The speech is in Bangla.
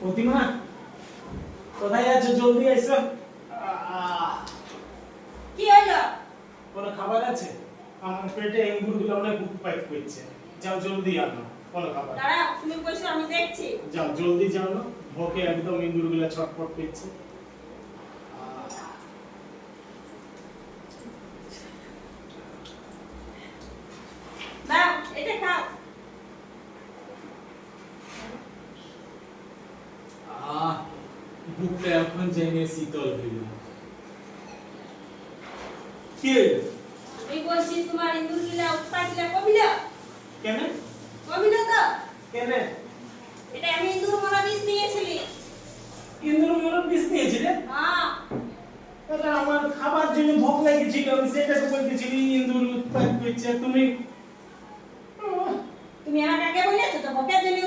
প্রতিমা কোথায় আছো? জলদি এসো। কি হলো? কোনো খাবার আছে? আমার পেটে ইঁদুরগুলো অনেক উৎপাত করছে। যাও জলদি আনো কোনো খাবার। দাঁড়াও, তুমি বসো, আমি দেখছি। যাও জলদি যাও না, ভোকে একদম ইঁদুরগুলো ছটফট করছে। দাও, এটা খাও। বুকটা এখন জেনে শীতল হইল। কি হইল? আমি বলছি তোমার ইঁদুরগুলা উৎপাতগুলা কমিল? কেন? কমিল তো? কেন? এটা আমি ইঁদুর মারা বিষ নিয়েছিলি। ইঁদুর মরণ বিষ নিয়েছিলে? হ্যাঁ। তাহলে আমার খাবার জন্য ভোক লেগেছিল, আমি সেটা তো বলতেছিলি ইঁদুর উৎপাত করছে। তুমি তুমি আমাকে আগে বলেছো তো ভোকের জন্য